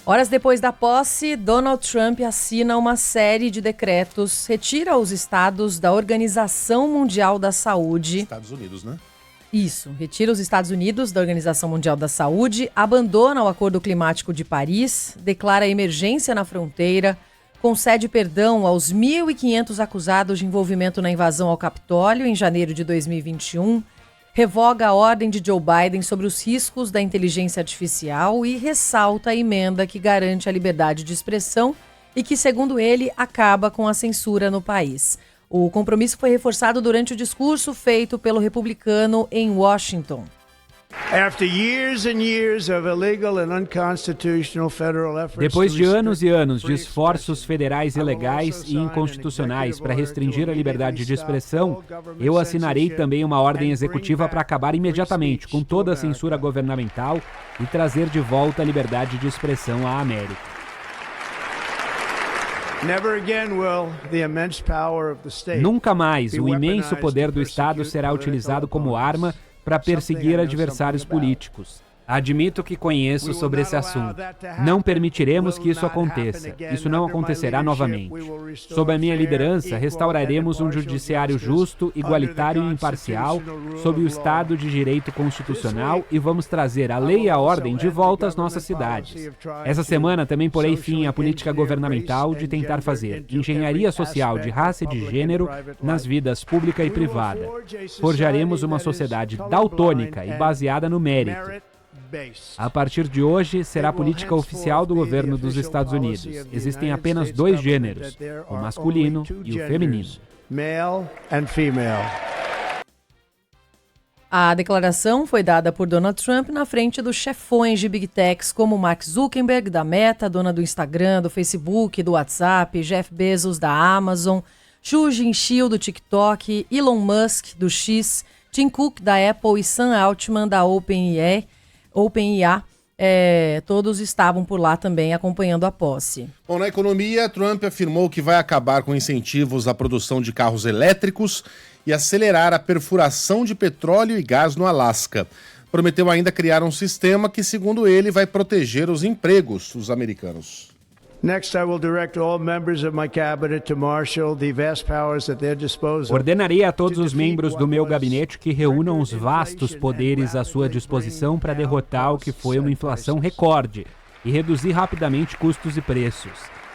Horas depois da posse, Donald Trump assina uma série de decretos, retira os estados da Organização Mundial da Saúde. Estados Unidos, né? Isso, retira os Estados Unidos da Organização Mundial da Saúde, abandona o Acordo Climático de Paris, declara emergência na fronteira, concede perdão aos 1.500 acusados de envolvimento na invasão ao Capitólio em janeiro de 2021, revoga a ordem de Joe Biden sobre os riscos da inteligência artificial e ressalta a emenda que garante a liberdade de expressão e que, segundo ele, acaba com a censura no país. O compromisso foi reforçado durante o discurso feito pelo republicano em Washington. Depois de anos e anos de esforços federais ilegais e inconstitucionais para restringir a liberdade de expressão, eu assinarei também uma ordem executiva para acabar imediatamente com toda a censura governamental e trazer de volta a liberdade de expressão à América. Nunca mais o imenso poder do Estado será utilizado como arma para perseguir adversários políticos. Admito que conheço sobre esse assunto. Não permitiremos que isso aconteça. Isso não acontecerá novamente. Sob a minha liderança, restauraremos um judiciário justo, igualitário e imparcial, sob o Estado de Direito Constitucional e vamos trazer a lei e a ordem de volta às nossas cidades. Essa semana também porei fim à política governamental de tentar fazer engenharia social de raça e de gênero nas vidas pública e privada. Forjaremos uma sociedade daltônica e baseada no mérito. A partir de hoje, será a política oficial do governo dos Estados Unidos. Existem apenas 2 gêneros, o masculino e o feminino. A declaração foi dada por Donald Trump na frente dos chefões de Big Techs como Mark Zuckerberg, da Meta, dona do Instagram, do Facebook, do WhatsApp, Jeff Bezos, da Amazon, Zhu Jinxiu, do TikTok, Elon Musk, do X, Tim Cook, da Apple e Sam Altman, da OpenAI, todos estavam por lá também acompanhando a posse. Bom, na economia, Trump afirmou que vai acabar com incentivos à produção de carros elétricos e acelerar a perfuração de petróleo e gás no Alasca. Prometeu ainda criar um sistema que, segundo ele, vai proteger os empregos dos americanos. Ordenarei a todos os membros do meu gabinete que reúnam os vastos poderes à sua disposição para derrotar o que foi uma inflação recorde e reduzir rapidamente custos e preços.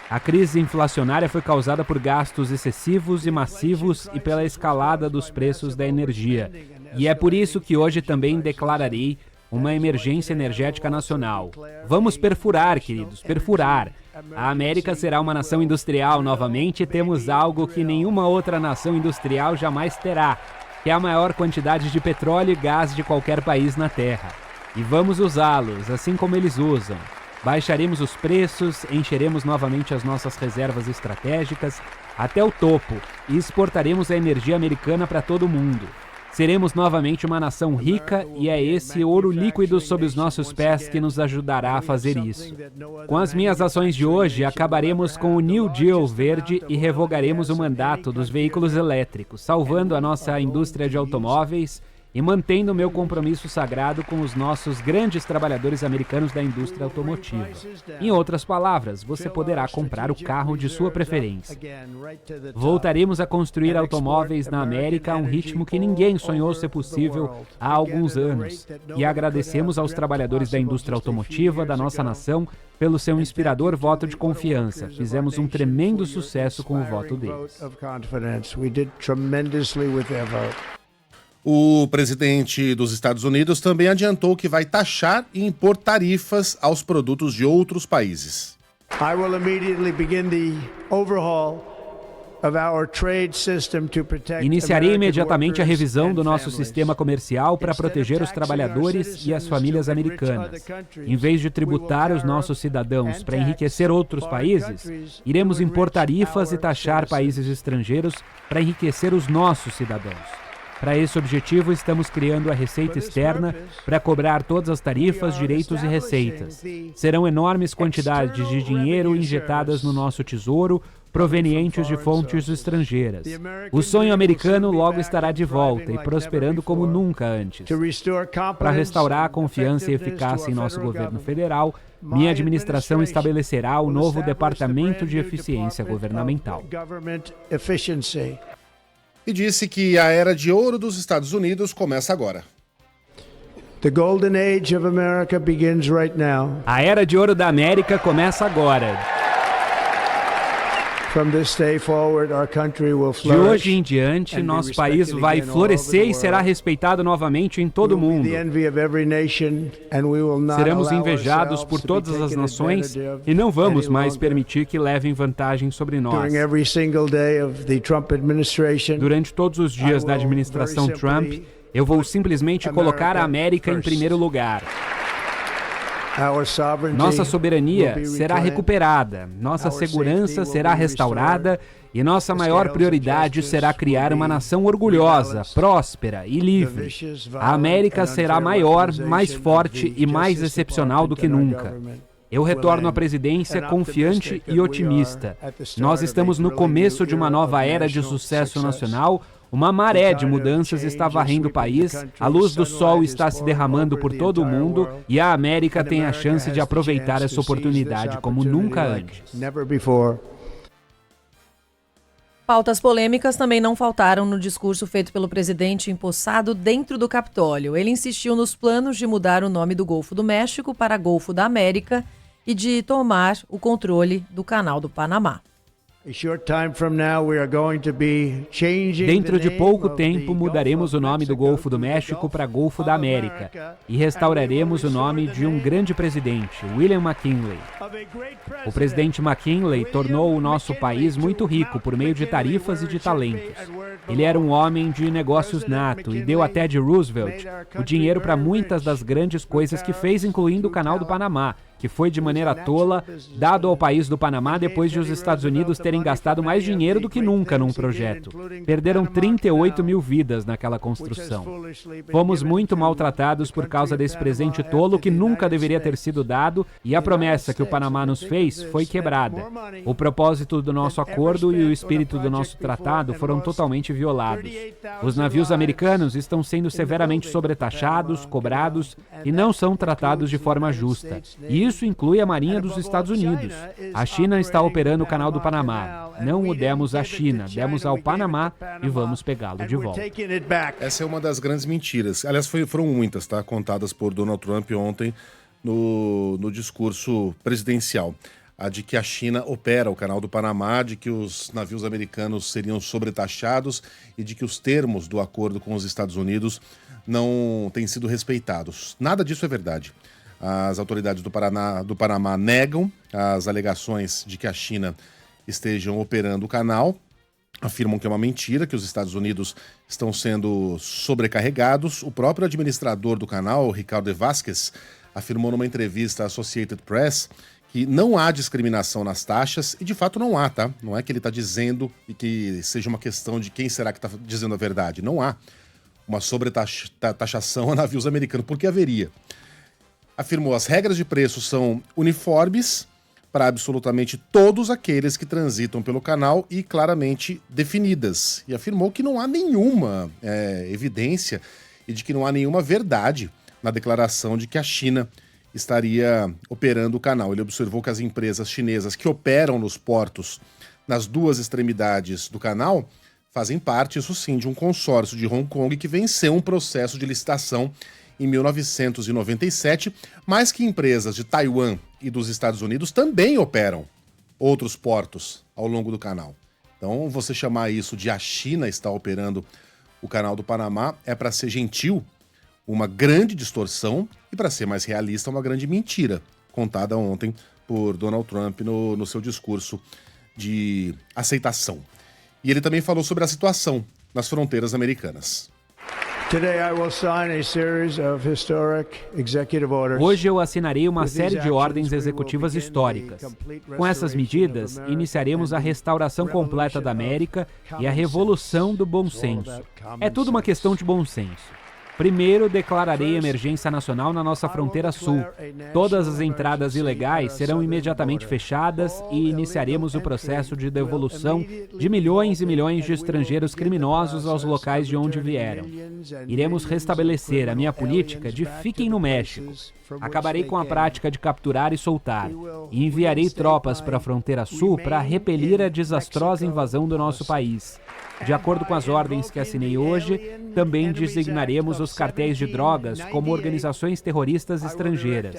A crise inflacionária foi causada por gastos excessivos e massivos e pela escalada dos preços da energia. E é por isso que hoje também declararei uma emergência energética nacional. Vamos perfurar, queridos, perfurar. A América será uma nação industrial novamente e temos algo que nenhuma outra nação industrial jamais terá, que é a maior quantidade de petróleo e gás de qualquer país na Terra. E vamos usá-los, assim como eles usam. Baixaremos os preços, encheremos novamente as nossas reservas estratégicas até o topo e exportaremos a energia americana para todo o mundo. Seremos novamente uma nação rica e é esse ouro líquido sob os nossos pés que nos ajudará a fazer isso. Com as minhas ações de hoje, acabaremos com o New Deal verde e revogaremos o mandato dos veículos elétricos, salvando a nossa indústria de automóveis e mantendo o meu compromisso sagrado com os nossos grandes trabalhadores americanos da indústria automotiva. Em outras palavras, você poderá comprar o carro de sua preferência. Voltaremos a construir automóveis na América a um ritmo que ninguém sonhou ser possível há alguns anos. E agradecemos aos trabalhadores da indústria automotiva da nossa nação pelo seu inspirador voto de confiança. Fizemos um tremendo sucesso com o voto deles. O presidente dos Estados Unidos também adiantou que vai taxar e impor tarifas aos produtos de outros países. Iniciarei imediatamente a revisão do nosso sistema comercial para proteger os trabalhadores e as famílias americanas. Em vez de tributar os nossos cidadãos para enriquecer outros países, iremos impor tarifas e taxar países estrangeiros para enriquecer os nossos cidadãos. Para esse objetivo, estamos criando a Receita Externa para cobrar todas as tarifas, direitos e receitas. Serão enormes quantidades de dinheiro injetadas no nosso tesouro, provenientes de fontes estrangeiras. O sonho americano logo estará de volta e prosperando como nunca antes. Para restaurar a confiança e eficácia em nosso governo federal, Minha administração estabelecerá o novo Departamento de Eficiência Governamental. E disse que a era de ouro dos Estados Unidos começa agora. The golden age of America begins right now. A era de ouro da América começa agora. From this day forward, our country will De flourish. hoje em diante, nosso país vai florescer e será respeitado novamente em todo o mundo. Seremos invejados por todas as nações e não vamos mais permitir que levem vantagem sobre nós. Durante todos os dias da administração Trump, eu vou simplesmente colocar a América em primeiro lugar. Nossa soberania será recuperada, nossa segurança será restaurada e nossa maior prioridade será criar uma nação orgulhosa, próspera e livre. A América será maior, mais forte e mais excepcional do que nunca. Eu retorno à presidência confiante e otimista. Nós estamos no começo de uma nova era de sucesso nacional. Uma maré de mudanças está varrendo o país, a luz do sol está se derramando por todo o mundo e a América tem a chance de aproveitar essa oportunidade como nunca antes. Pautas polêmicas também não faltaram no discurso feito pelo presidente empossado dentro do Capitólio. Ele insistiu nos planos de mudar o nome do Golfo do México para Golfo da América e de tomar o controle do Canal do Panamá. Dentro de pouco tempo, mudaremos o nome do Golfo do México para Golfo da América e restauraremos o nome de um grande presidente, William McKinley. O presidente McKinley tornou o nosso país muito rico por meio de tarifas e de talentos. Ele era um homem de negócios nato e deu a Teddy Roosevelt o dinheiro para muitas das grandes coisas que fez, incluindo o Canal do Panamá, que foi de maneira tola dado ao país do Panamá depois de os Estados Unidos terem gastado mais dinheiro do que nunca num projeto. Perderam 38 mil vidas naquela construção. Fomos muito maltratados por causa desse presente tolo que nunca deveria ter sido dado e a promessa que o Panamá nos fez foi quebrada. O propósito do nosso acordo e o espírito do nosso tratado foram totalmente violados. Os navios americanos estão sendo severamente sobretaxados, cobrados e não são tratados de forma justa. E isso inclui a Marinha dos Estados Unidos. A China está operando o Canal do Panamá. Não o demos à China, demos ao Panamá e vamos pegá-lo de volta. Essa é uma das grandes mentiras. Aliás, foram muitas, tá? Contadas por Donald Trump ontem no discurso presidencial. A de que a China opera o Canal do Panamá, de que os navios americanos seriam sobretaxados e de que os termos do acordo com os Estados Unidos não têm sido respeitados. Nada disso é verdade. As autoridades do Panamá negam as alegações de que a China estejam operando o canal, afirmam que é uma mentira, que os Estados Unidos estão sendo sobrecarregados. O próprio administrador do canal, Ricardo Vázquez, afirmou numa entrevista à Associated Press que não há discriminação nas taxas, e de fato não há, tá? Não é que ele está dizendo e que seja uma questão de quem será que está dizendo a verdade. Não há uma sobretaxação a navios americanos, porque haveria. Afirmou as regras de preço são uniformes para absolutamente todos aqueles que transitam pelo canal e claramente definidas. E afirmou que não há nenhuma evidência e de que não há nenhuma verdade na declaração de que a China estaria operando o canal. Ele observou que as empresas chinesas que operam nos portos nas duas extremidades do canal fazem parte, isso sim, de um consórcio de Hong Kong que venceu um processo de licitação em 1997, mas que empresas de Taiwan e dos Estados Unidos também operam outros portos ao longo do canal. Então, você chamar isso de a China está operando o Canal do Panamá é, para ser gentil, uma grande distorção e, para ser mais realista, uma grande mentira, contada ontem por Donald Trump no seu discurso de aceitação. E ele também falou sobre a situação nas fronteiras americanas. Hoje eu assinarei uma série de ordens executivas históricas. Com essas medidas, iniciaremos a restauração completa da América e a revolução do bom senso. É tudo uma questão de bom senso. Primeiro, declararei emergência nacional na nossa fronteira sul. Todas as entradas ilegais serão imediatamente fechadas e iniciaremos o processo de devolução de milhões e milhões de estrangeiros criminosos aos locais de onde vieram. Iremos restabelecer a minha política de fiquem no México. Acabarei com a prática de capturar e soltar. E enviarei tropas para a fronteira sul para repelir a desastrosa invasão do nosso país. De acordo com as ordens que assinei hoje, também designaremos os cartéis de drogas como organizações terroristas estrangeiras.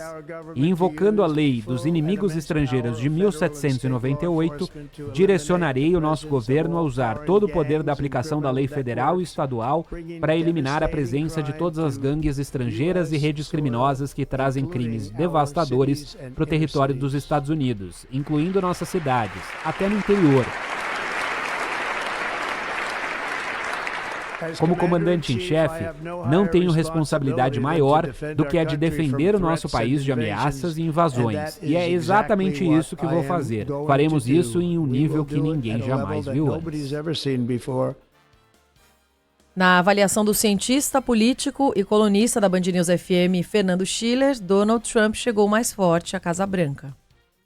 E invocando a lei dos inimigos estrangeiros de 1798, direcionarei o nosso governo a usar todo o poder da aplicação da lei federal e estadual para eliminar a presença de todas as gangues estrangeiras e redes criminosas que trazem crimes devastadores para o território dos Estados Unidos, incluindo nossas cidades, até no interior. Como comandante em chefe, não tenho responsabilidade maior do que a de defender o nosso país de ameaças e invasões. E é exatamente isso que vou fazer. Faremos isso em um nível que ninguém jamais viu antes. Na avaliação do cientista, político e colunista da Band News FM, Fernando Schiller, Donald Trump chegou mais forte à Casa Branca.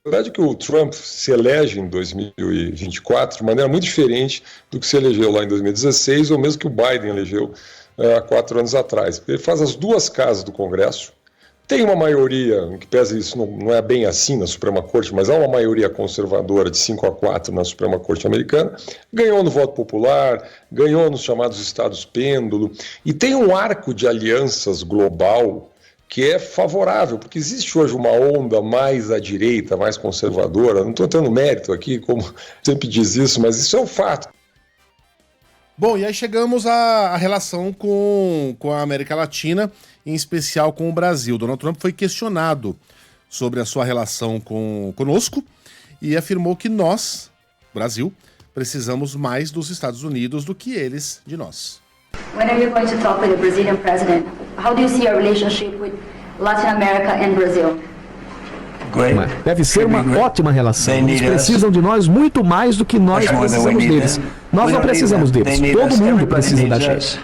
A verdade é que o Trump se elege em 2024 de maneira muito diferente do que se elegeu lá em 2016 ou mesmo que o Biden elegeu há 4 anos atrás. Ele faz as duas casas do Congresso, tem uma maioria, em que pese isso não é bem assim na Suprema Corte, mas há uma maioria conservadora de 5-4 na Suprema Corte americana, ganhou no voto popular, ganhou nos chamados estados pêndulo, e tem um arco de alianças global que é favorável, porque existe hoje uma onda mais à direita, mais conservadora. Não estou tendo mérito aqui, como sempre diz isso, mas isso é um fato. Bom, e aí chegamos à relação com a América Latina, em especial com o Brasil. Donald Trump foi questionado sobre a sua relação conosco e afirmou que nós, Brasil, precisamos mais dos Estados Unidos do que eles de nós. When are you going to talk with the Brazilian president? How do you see our relationship with Latin America and Brazil? Deve ser uma ótima relação. Eles precisam de nós muito mais do que nós precisamos deles. Nós não precisamos deles. Todo mundo precisa da gente.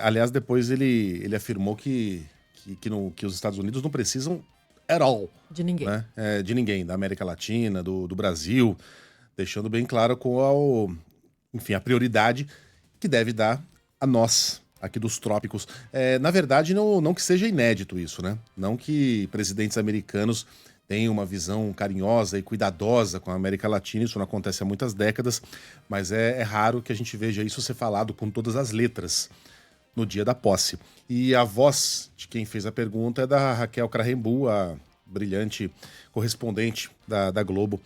Aliás, depois ele afirmou que os Estados Unidos não precisam at all. De ninguém. Né? De ninguém, da América Latina, do Brasil, deixando bem claro qual, enfim, a prioridade que deve dar a nós, aqui dos trópicos. Na verdade, não que seja inédito isso, né? Não que presidentes americanos tenham uma visão carinhosa e cuidadosa com a América Latina, isso não acontece há muitas décadas, mas é raro que a gente veja isso ser falado com todas as letras no dia da posse. E a voz de quem fez a pergunta é da Raquel Krahenbuhl, a brilhante correspondente da Globo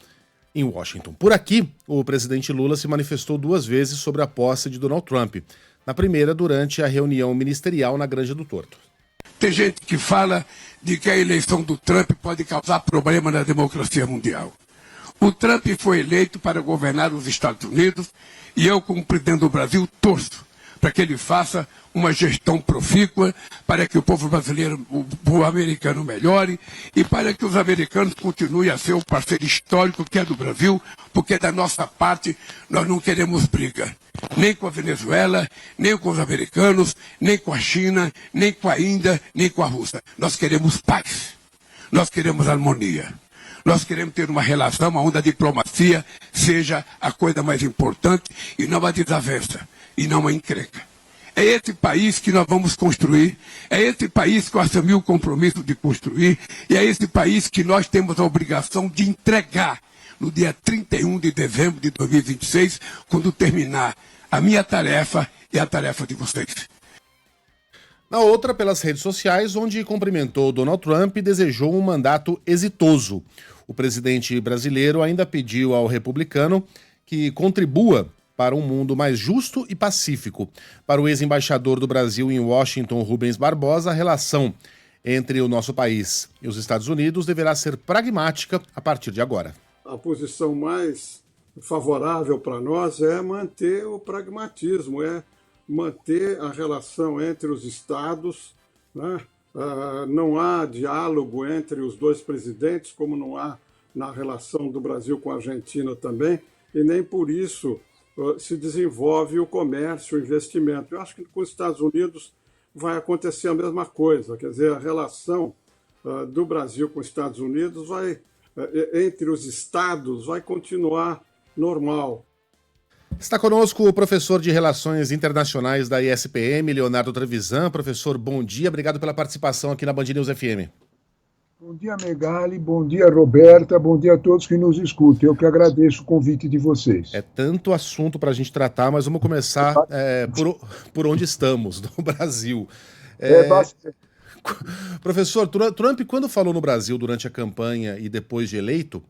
em Washington. Por aqui, o presidente Lula se manifestou 2 vezes sobre a posse de Donald Trump. Na primeira, durante a reunião ministerial na Granja do Torto. Tem gente que fala de que a eleição do Trump pode causar problema na democracia mundial. O Trump foi eleito para governar os Estados Unidos e eu, como presidente do Brasil, torço para que ele faça uma gestão profícua, para que o povo brasileiro, o povo americano melhore e para que os americanos continuem a ser o parceiro histórico que é do Brasil, porque da nossa parte nós não queremos briga, nem com a Venezuela, nem com os americanos, nem com a China, nem com a Índia, nem com a Rússia. Nós queremos paz, nós queremos harmonia. Nós queremos ter uma relação onde a diplomacia seja a coisa mais importante e não a desavença, e não a encrenca. É esse país que nós vamos construir, é esse país que eu assumi o compromisso de construir, e é esse país que nós temos a obrigação de entregar no dia 31 de dezembro de 2026, quando terminar a minha tarefa e a tarefa de vocês. Na outra, pelas redes sociais, onde cumprimentou Donald Trump e desejou um mandato exitoso. O presidente brasileiro ainda pediu ao republicano que contribua para um mundo mais justo e pacífico. Para o ex-embaixador do Brasil em Washington, Rubens Barbosa, a relação entre o nosso país e os Estados Unidos deverá ser pragmática a partir de agora. A posição mais favorável para nós é manter o pragmatismo, é manter a relação entre os estados, né? Não há diálogo entre os dois presidentes, como não há na relação do Brasil com a Argentina também, e nem por isso se desenvolve o comércio, o investimento. Eu acho que com os Estados Unidos vai acontecer a mesma coisa, quer dizer, a relação do Brasil com os Estados Unidos entre os estados vai continuar normal. Está conosco o professor de Relações Internacionais da ISPM, Leonardo Trevisan. Professor, bom dia, obrigado pela participação aqui na Band News FM. Bom dia, Megali, bom dia, Roberta, bom dia a todos que nos escutam. Eu que agradeço o convite de vocês. É tanto assunto para a gente tratar, mas vamos começar por onde estamos, no Brasil. Professor, Trump, quando falou no Brasil durante a campanha e depois de eleito,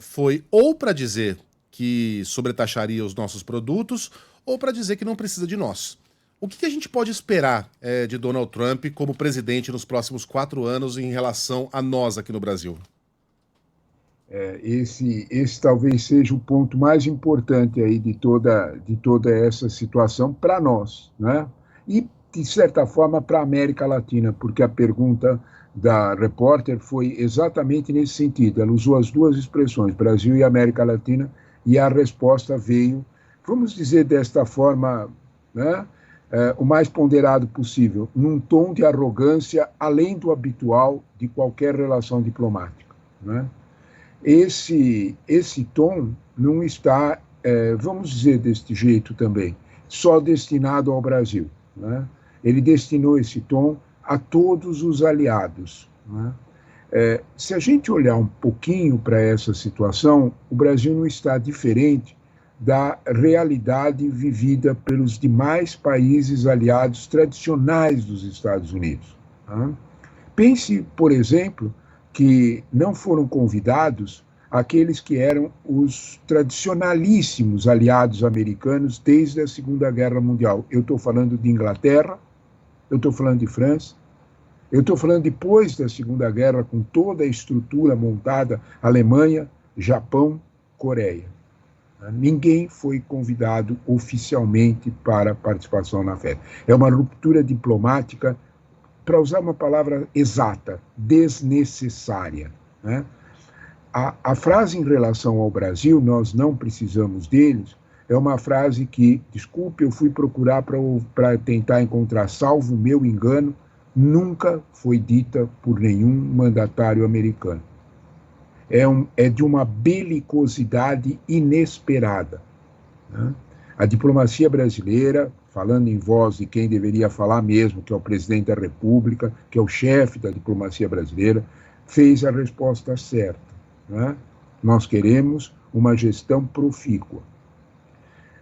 foi ou para dizer que sobretaxaria os nossos produtos ou para dizer que não precisa de nós. O que a gente pode esperar de Donald Trump como presidente nos próximos 4 anos em relação a nós aqui no Brasil? Esse talvez seja o ponto mais importante aí de toda essa situação para nós, né? E, de certa forma, para a América Latina, porque a pergunta da repórter foi exatamente nesse sentido. Ela usou as duas expressões, Brasil e América Latina, e a resposta veio, vamos dizer desta forma, né? O mais ponderado possível, num tom de arrogância além do habitual de qualquer relação diplomática, né? Esse tom não está, vamos dizer deste jeito também, só destinado ao Brasil, né? Ele destinou esse tom a todos os aliados, né? Se a gente olhar um pouquinho para essa situação, o Brasil não está diferente da realidade vivida pelos demais países aliados tradicionais dos Estados Unidos, né? Pense, por exemplo, que não foram convidados aqueles que eram os tradicionalíssimos aliados americanos desde a Segunda Guerra Mundial. Eu estou falando de Inglaterra, eu estou falando de França, eu estou falando depois da Segunda Guerra, com toda a estrutura montada, Alemanha, Japão, Coreia. Ninguém foi convidado oficialmente para participação na festa. É uma ruptura diplomática, para usar uma palavra exata, desnecessária, né? A frase em relação ao Brasil, nós não precisamos deles, é uma frase que, desculpe, eu fui procurar para tentar encontrar, salvo o meu engano, nunca foi dita por nenhum mandatário americano. É de uma belicosidade inesperada, né? A diplomacia brasileira, falando em voz de quem deveria falar mesmo, que é o presidente da República, que é o chefe da diplomacia brasileira, fez a resposta certa, né? Nós queremos uma gestão profícua.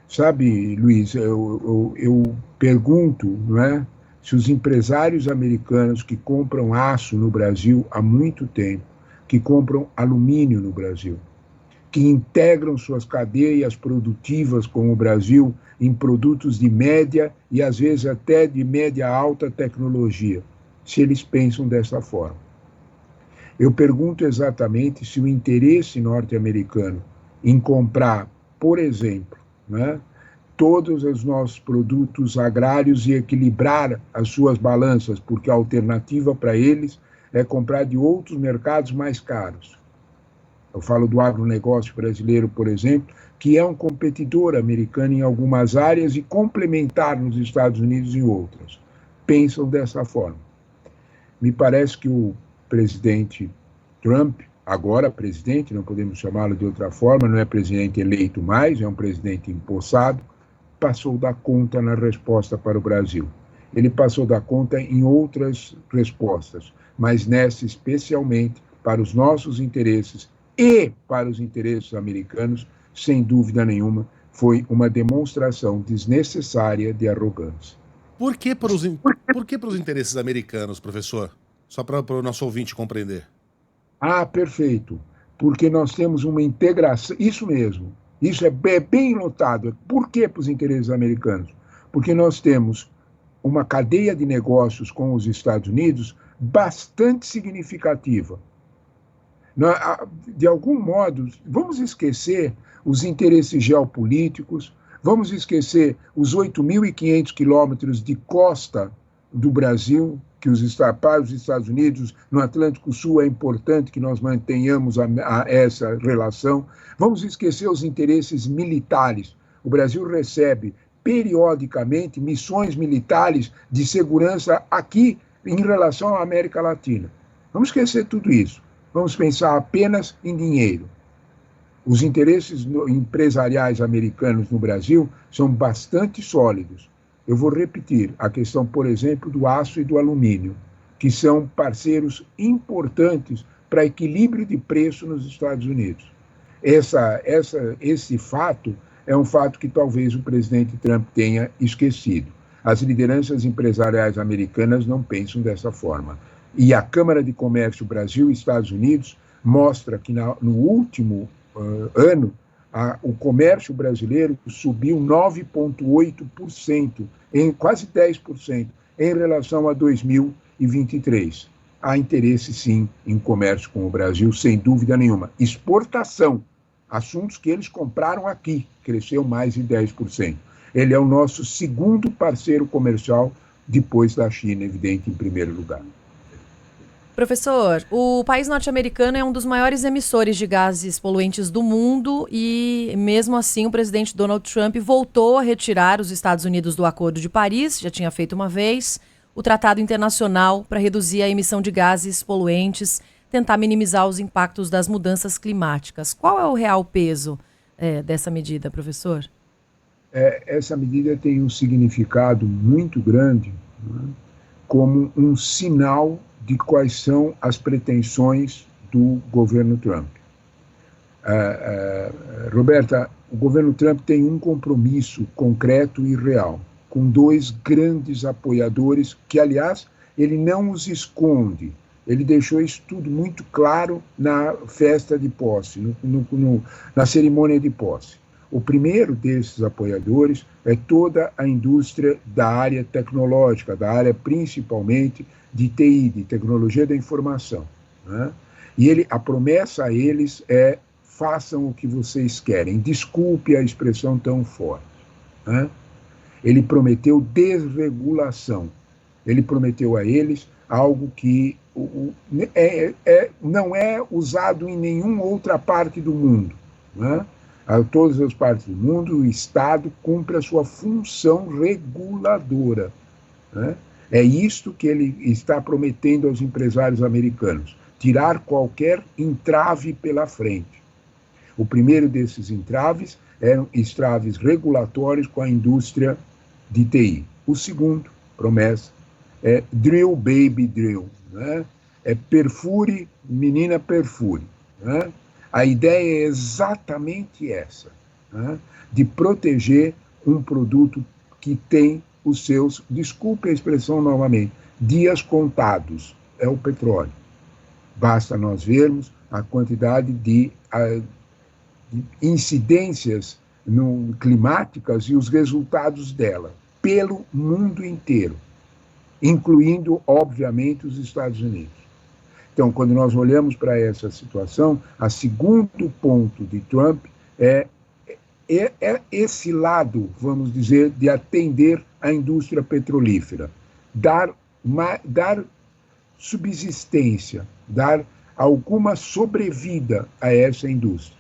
Sabe, Luiz, eu pergunto, não é, se os empresários americanos que compram aço no Brasil há muito tempo, que compram alumínio no Brasil, que integram suas cadeias produtivas com o Brasil em produtos de média e às vezes até de média alta tecnologia, se eles pensam dessa forma. Eu pergunto exatamente se o interesse norte-americano em comprar, por exemplo, né, todos os nossos produtos agrários e equilibrar as suas balanças, porque a alternativa para eles é comprar de outros mercados mais caros. Eu falo do agronegócio brasileiro, por exemplo, que é um competidor americano em algumas áreas e complementar nos Estados Unidos em outras. Pensam dessa forma. Me parece que o presidente Trump, agora presidente, não podemos chamá-lo de outra forma, não é presidente eleito mais, é um presidente empossado, passou da conta na resposta para o Brasil. Ele passou da conta em outras respostas, mas nessa especialmente para os nossos interesses e para os interesses americanos, sem dúvida nenhuma, foi uma demonstração desnecessária de arrogância. Por que para os interesses americanos, professor? Só para o nosso ouvinte compreender. Perfeito. Porque nós temos uma integração, isso mesmo, isso é bem notado. Por que para os interesses americanos? Porque nós temos uma cadeia de negócios com os Estados Unidos bastante significativa. De algum modo, vamos esquecer os interesses geopolíticos, vamos esquecer os 8.500 quilômetros de costa do Brasil, que para os Estados Unidos, no Atlântico Sul, é importante que nós mantenhamos essa relação. Vamos esquecer os interesses militares, O Brasil recebe periodicamente missões militares de segurança aqui em relação à América Latina. Vamos esquecer tudo isso. Vamos pensar apenas em dinheiro. Os interesses empresariais americanos no Brasil são bastante sólidos. Eu vou repetir a questão, por exemplo, do aço e do alumínio, que são parceiros importantes para equilíbrio de preço nos Estados Unidos. Esse fato é um fato que talvez o presidente Trump tenha esquecido. As lideranças empresariais americanas não pensam dessa forma. E a Câmara de Comércio Brasil e Estados Unidos mostra que no último ano o comércio brasileiro subiu 9,8%, em quase 10%, em relação a 2023. Há interesse, sim, em comércio com o Brasil, sem dúvida nenhuma. Exportação, assuntos que eles compraram aqui, cresceu mais de 10%. Ele é o nosso segundo parceiro comercial, depois da China, evidente, em primeiro lugar. Professor, o país norte-americano é um dos maiores emissores de gases poluentes do mundo e, mesmo assim, o presidente Donald Trump voltou a retirar os Estados Unidos do Acordo de Paris, já tinha feito uma vez, o tratado internacional para reduzir a emissão de gases poluentes, tentar minimizar os impactos das mudanças climáticas. Qual é o real peso dessa medida, professor? Essa medida tem um significado muito grande, né, como um sinal de quais são as pretensões do governo Trump. Roberta, o governo Trump tem um compromisso concreto e real com dois grandes apoiadores que, aliás, ele não os esconde. Ele deixou isso tudo muito claro na festa de posse, na cerimônia de posse. O primeiro desses apoiadores é toda a indústria da área tecnológica, da área principalmente de TI, de tecnologia da informação, né? E a promessa a eles é: façam o que vocês querem. Desculpe a expressão tão forte, né? Ele prometeu desregulação. Ele prometeu a eles algo que não é usado em nenhuma outra parte do mundo, né? A todas as partes do mundo, o Estado cumpre a sua função reguladora, né? É isto que ele está prometendo aos empresários americanos: tirar qualquer entrave pela frente. O primeiro desses entraves eram entraves regulatórios com a indústria de TI. O segundo, promessa, é drill, baby, drill, né? É perfure, menina, perfure, né? A ideia é exatamente essa, né? De proteger um produto que tem os seus, desculpe a expressão novamente, dias contados, é o petróleo. Basta nós vermos a quantidade de incidências climáticas e os resultados dela pelo mundo inteiro, incluindo, obviamente, os Estados Unidos. Então, quando nós olhamos para essa situação, o segundo ponto de Trump é esse lado, vamos dizer, de atender a indústria petrolífera, dar subsistência, dar alguma sobrevida a essa indústria.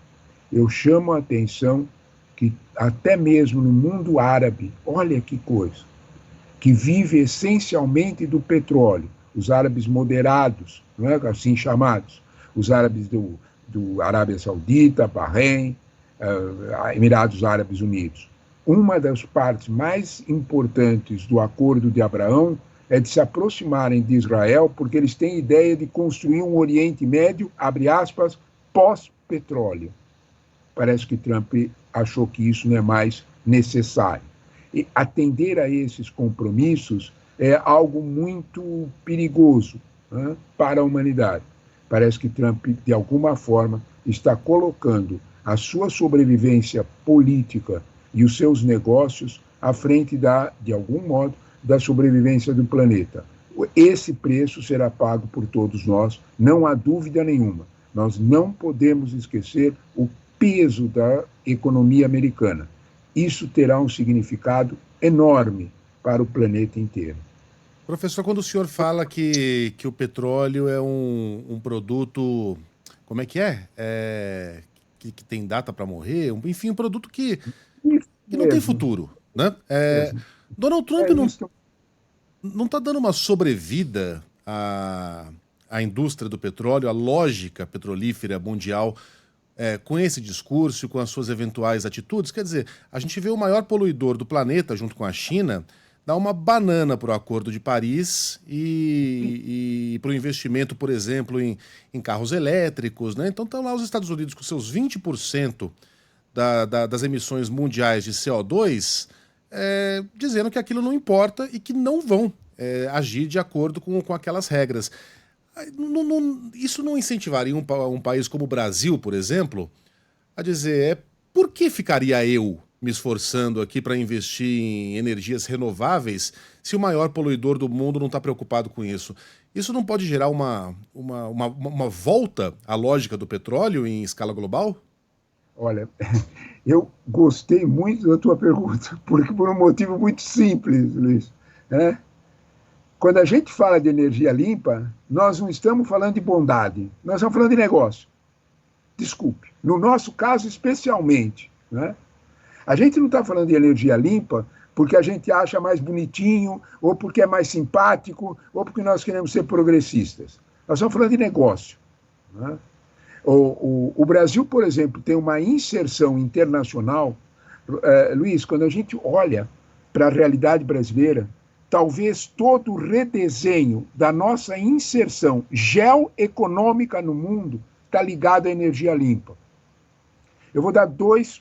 Eu chamo a atenção que até mesmo no mundo árabe, olha que coisa, que vive essencialmente do petróleo, os árabes moderados, não é? Assim chamados, os árabes do Arábia Saudita, Bahrein, Emirados Árabes Unidos. Uma das partes mais importantes do Acordo de Abraão é de se aproximarem de Israel, porque eles têm ideia de construir um Oriente Médio, abre aspas, pós-petróleo. Parece que Trump achou que isso não é mais necessário. E atender a esses compromissos é algo muito perigoso, né, para a humanidade. Parece que Trump, de alguma forma, está colocando a sua sobrevivência política e os seus negócios à frente de algum modo, da sobrevivência do planeta. Esse preço será pago por todos nós, não há dúvida nenhuma. Nós não podemos esquecer o peso da economia americana. Isso terá um significado enorme para o planeta inteiro. Professor, quando o senhor fala que o petróleo é um produto, como é que é? Que tem data para morrer? Enfim, um produto que que não tem futuro, né? Donald Trump não está dando uma sobrevida à indústria do petróleo, à lógica petrolífera mundial, com esse discurso, com as suas eventuais atitudes? Quer dizer, a gente vê o maior poluidor do planeta, junto com a China, dar uma banana para o Acordo de Paris e para o investimento, por exemplo, em carros elétricos, né? Então estão lá os Estados Unidos com seus 20% das emissões mundiais de CO2, dizendo que aquilo não importa e que não vão agir de acordo com aquelas regras. Isso não incentivaria um país como o Brasil, por exemplo, a dizer, por que ficaria eu me esforçando aqui para investir em energias renováveis se o maior poluidor do mundo não está preocupado com isso? Isso não pode gerar uma volta à lógica do petróleo em escala global? Olha, eu gostei muito da tua pergunta, porque por um motivo muito simples, Luiz. Quando a gente fala de energia limpa, nós não estamos falando de bondade, nós estamos falando de negócio. Desculpe, no nosso caso especialmente, né? A gente não está falando de energia limpa porque a gente acha mais bonitinho, ou porque é mais simpático, ou porque nós queremos ser progressistas. Nós estamos falando de negócio, né? O Brasil, por exemplo, tem uma inserção internacional. Luiz, quando a gente olha para a realidade brasileira, talvez todo o redesenho da nossa inserção geoeconômica no mundo está ligado à energia limpa. Eu vou dar duas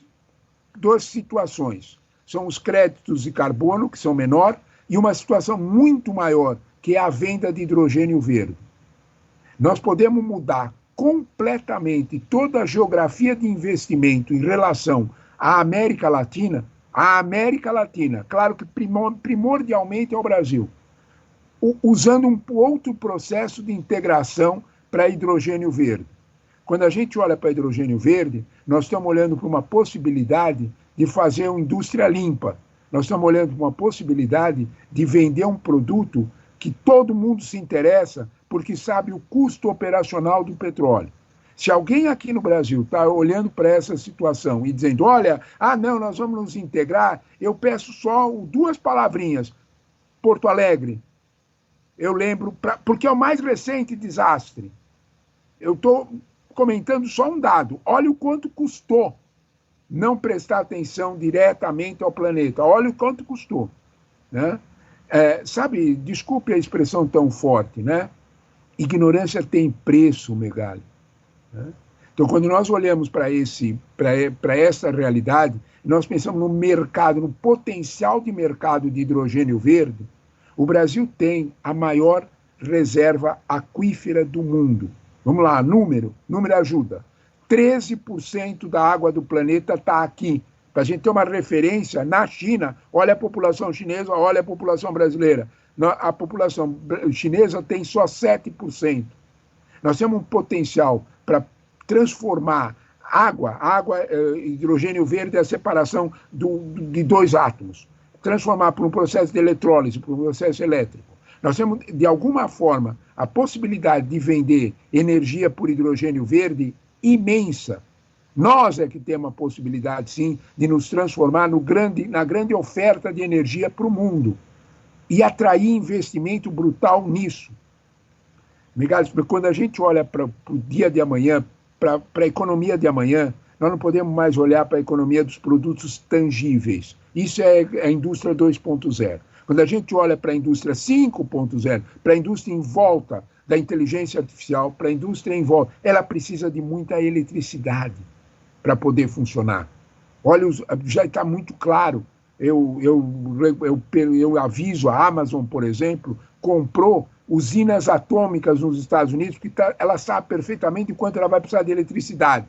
situações. São os créditos de carbono, que são menor, e uma situação muito maior, que é a venda de hidrogênio verde. Nós podemos mudar completamente toda a geografia de investimento em relação à América Latina, claro que primordialmente ao Brasil, usando um outro processo de integração para hidrogênio verde. Quando a gente olha para hidrogênio verde, nós estamos olhando para uma possibilidade de fazer uma indústria limpa. Nós estamos olhando para uma possibilidade de vender um produto que todo mundo se interessa porque sabe o custo operacional do petróleo. Se alguém aqui no Brasil está olhando para essa situação e dizendo, olha, não, nós vamos nos integrar, eu peço só duas palavrinhas, Porto Alegre. Eu lembro, porque é o mais recente desastre. Eu estou comentando só um dado. Olha o quanto custou não prestar atenção diretamente ao planeta. Olha o quanto custou, né? Sabe, desculpe a expressão tão forte, né? Ignorância tem preço, Megali. Né? Então, quando nós olhamos para essa realidade, nós pensamos no mercado, no potencial de mercado de hidrogênio verde, o Brasil tem a maior reserva aquífera do mundo. Vamos lá, número ajuda. 13% da água do planeta está aqui. Para a gente ter uma referência, na China, olha a população chinesa, olha a população brasileira. A população chinesa tem só 7%. Nós temos um potencial para transformar hidrogênio verde, a separação de dois átomos. Transformar por um processo de eletrólise, por um processo elétrico. Nós temos, de alguma forma, a possibilidade de vender energia por hidrogênio verde imensa. Nós é que temos a possibilidade, sim, de nos transformar na grande oferta de energia para o mundo e atrair investimento brutal nisso. Miguel, quando a gente olha para o dia de amanhã, para a economia de amanhã, nós não podemos mais olhar para a economia dos produtos tangíveis. Isso é a indústria 2.0. Quando a gente olha para a indústria 5.0, para a indústria em volta da inteligência artificial, para a indústria em volta, ela precisa de muita eletricidade para poder funcionar. Olha, já está muito claro. Eu aviso, a Amazon, por exemplo, comprou usinas atômicas nos Estados Unidos, porque ela sabe perfeitamente quanto ela vai precisar de eletricidade.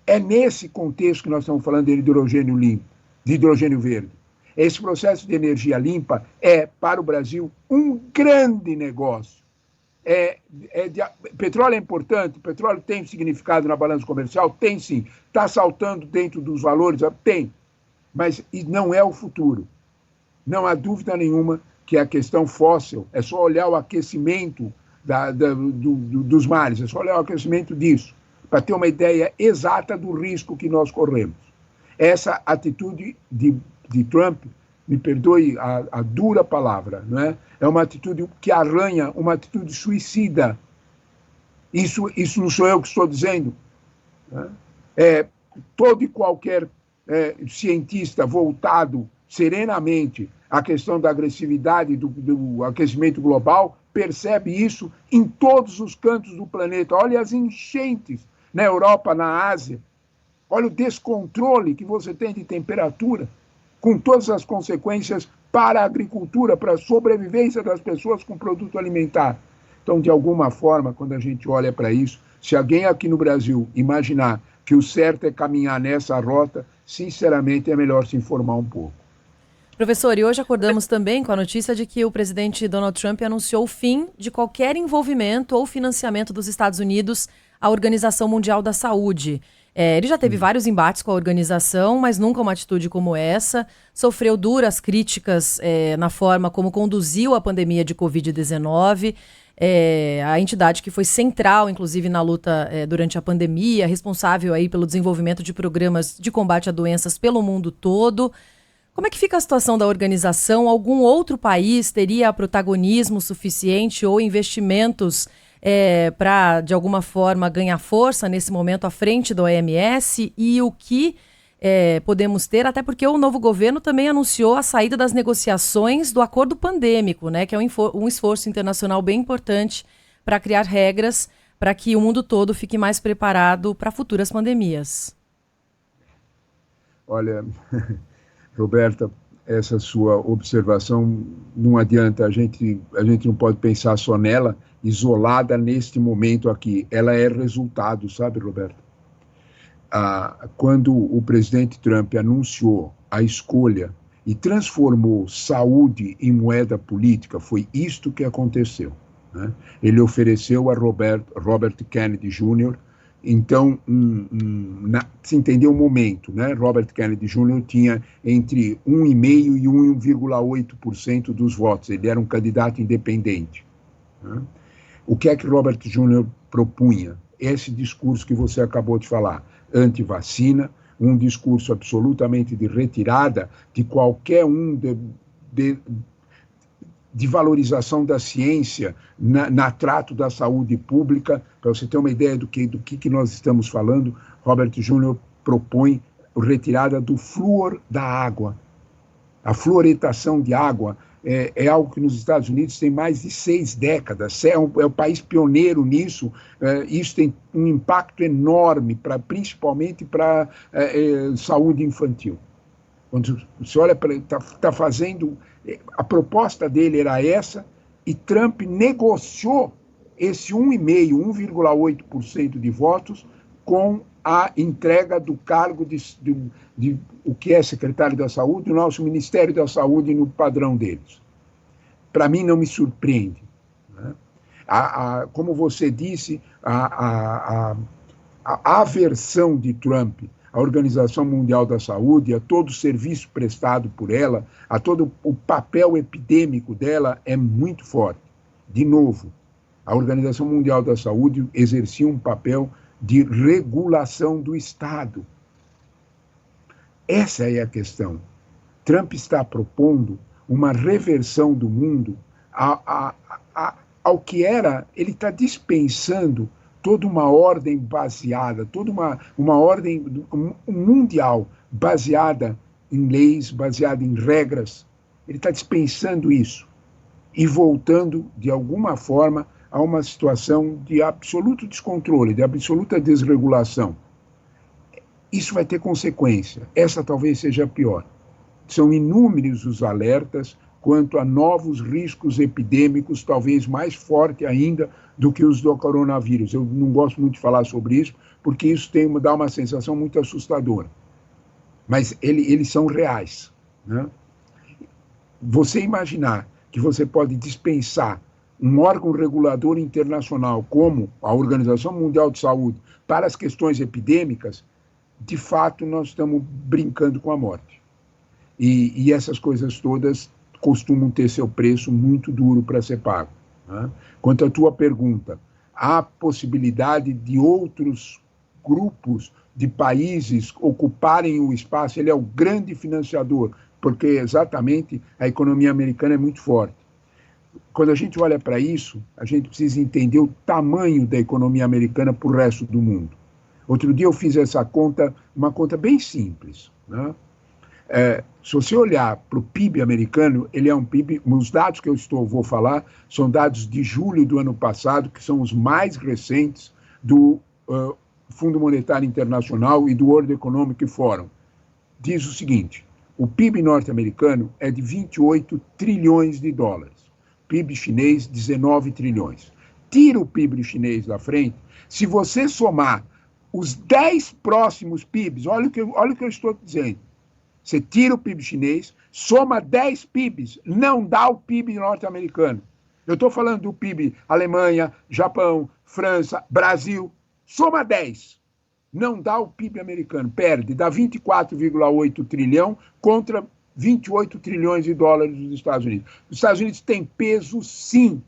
É nesse contexto que nós estamos falando de hidrogênio limpo, de hidrogênio verde. Esse processo de energia limpa é, para o Brasil, um grande negócio. Petróleo é importante, petróleo tem significado na balança comercial? Tem sim. Está saltando dentro dos valores? Tem. Mas não é o futuro. Não há dúvida nenhuma que a questão fóssil é só olhar o aquecimento dos mares, é só olhar o aquecimento disso, para ter uma ideia exata do risco que nós corremos. Essa atitude de Trump, me perdoe a dura palavra, não é? É uma atitude que arranha, uma atitude suicida. Isso não sou eu que estou dizendo. Né? Todo e qualquer cientista voltado serenamente à questão da agressividade do aquecimento global percebe isso em todos os cantos do planeta. Olha as enchentes na Europa, na Ásia. Olha o descontrole que você tem de temperatura, com todas as consequências para a agricultura, para a sobrevivência das pessoas com produto alimentar. Então, de alguma forma, quando a gente olha para isso, se alguém aqui no Brasil imaginar que o certo é caminhar nessa rota, sinceramente é melhor se informar um pouco. Professor, e hoje acordamos também com a notícia de que o presidente Donald Trump anunciou o fim de qualquer envolvimento ou financiamento dos Estados Unidos à Organização Mundial da Saúde. Ele já teve vários embates com a organização, mas nunca uma atitude como essa. Sofreu duras críticas na forma como conduziu a pandemia de Covid-19. A entidade que foi central, inclusive, na luta durante a pandemia, responsável aí pelo desenvolvimento de programas de combate a doenças pelo mundo todo. Como é que fica a situação da organização? Algum outro país teria protagonismo suficiente ou investimentos para, de alguma forma, ganhar força nesse momento à frente da OMS? E o que podemos ter, até porque o novo governo também anunciou a saída das negociações do acordo pandêmico, né, que é um esforço internacional bem importante para criar regras para que o mundo todo fique mais preparado para futuras pandemias. Olha, Roberta, essa sua observação não adianta, a gente não pode pensar só nela, isolada neste momento aqui. Ela é resultado, sabe, Roberta? Quando o presidente Trump anunciou a escolha e transformou saúde em moeda política, foi isto que aconteceu. Né? Ele ofereceu a Robert Kennedy Jr., então, se entendeu o momento, né? Robert Kennedy Jr. tinha entre 1,5% e 1,8% dos votos, ele era um candidato independente. Né? O que é que Robert Jr. propunha? Esse discurso que você acabou de falar, anti-vacina, um discurso absolutamente de retirada de qualquer de valorização da ciência na trato da saúde pública. Para você ter uma ideia do que nós estamos falando, Robert Jr. propõe a retirada do flúor da água. A fluoretação de água é algo que nos Estados Unidos tem mais de 6 décadas, é o país pioneiro nisso, isso tem um impacto enorme, principalmente para saúde infantil. Quando você olha para ele, está fazendo... A proposta dele era essa, e Trump negociou esse 1,8% de votos com a entrega do cargo de o que é secretário da Saúde, o nosso Ministério da Saúde no padrão deles. Para mim não me surpreende. Né? Como você disse, a aversão de Trump à Organização Mundial da Saúde, a todo o serviço prestado por ela, a todo o papel epidêmico dela é muito forte. De novo, a Organização Mundial da Saúde exercia um papel de regulação do Estado. Essa é a questão. Trump está propondo uma reversão do mundo ao que era, ele está dispensando toda uma ordem baseada, toda uma ordem mundial baseada em leis, baseada em regras. Ele está dispensando isso e voltando, de alguma forma, a uma situação de absoluto descontrole, de absoluta desregulação. Isso vai ter consequência. Essa talvez seja a pior. São inúmeros os alertas quanto a novos riscos epidêmicos, talvez mais forte ainda do que os do coronavírus. Eu não gosto muito de falar sobre isso, porque isso dá uma sensação muito assustadora. Mas eles são reais. Né? Você imaginar que você pode dispensar um órgão regulador internacional como a Organização Mundial de Saúde para as questões epidêmicas, de fato nós estamos brincando com a morte. E essas coisas todas costumam ter seu preço muito duro para ser pago. Né? Quanto à tua pergunta, há possibilidade de outros grupos de países ocuparem o espaço, ele é o grande financiador, porque exatamente a economia americana é muito forte. Quando a gente olha para isso, a gente precisa entender o tamanho da economia americana para o resto do mundo. Outro dia eu fiz essa conta, uma conta bem simples, né? Se você olhar para o PIB americano, ele é um PIB, os dados que vou falar são dados de julho do ano passado, que são os mais recentes do Fundo Monetário Internacional e do World Economic Forum. Diz o seguinte: o PIB norte-americano é de 28 trilhões de dólares, PIB chinês 19 trilhões. Tira o PIB chinês da frente, se você somar os 10 próximos PIBs, olha o que eu estou dizendo, você tira o PIB chinês, soma 10 PIBs, não dá o PIB norte-americano. Eu estou falando do PIB Alemanha, Japão, França, Brasil, soma 10. Não dá o PIB americano, perde, dá 24,8 trilhão contra 28 trilhões de dólares dos Estados Unidos. Os Estados Unidos têm peso, sim.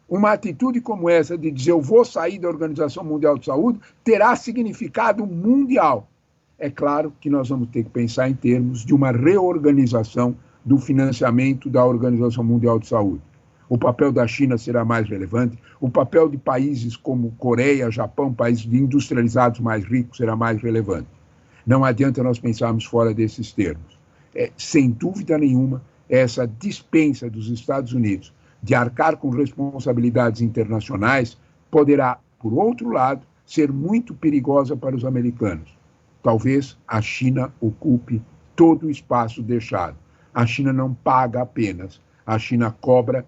Uma atitude como essa de dizer eu vou sair da Organização Mundial de Saúde terá significado mundial. É claro que nós vamos ter que pensar em termos de uma reorganização do financiamento da Organização Mundial de Saúde. O papel da China será mais relevante, o papel de países como Coreia, Japão, países industrializados mais ricos, será mais relevante. Não adianta nós pensarmos fora desses termos. Sem dúvida nenhuma, essa dispensa dos Estados Unidos de arcar com responsabilidades internacionais poderá, por outro lado, ser muito perigosa para os americanos. Talvez a China ocupe todo o espaço deixado. A China não paga apenas, a China cobra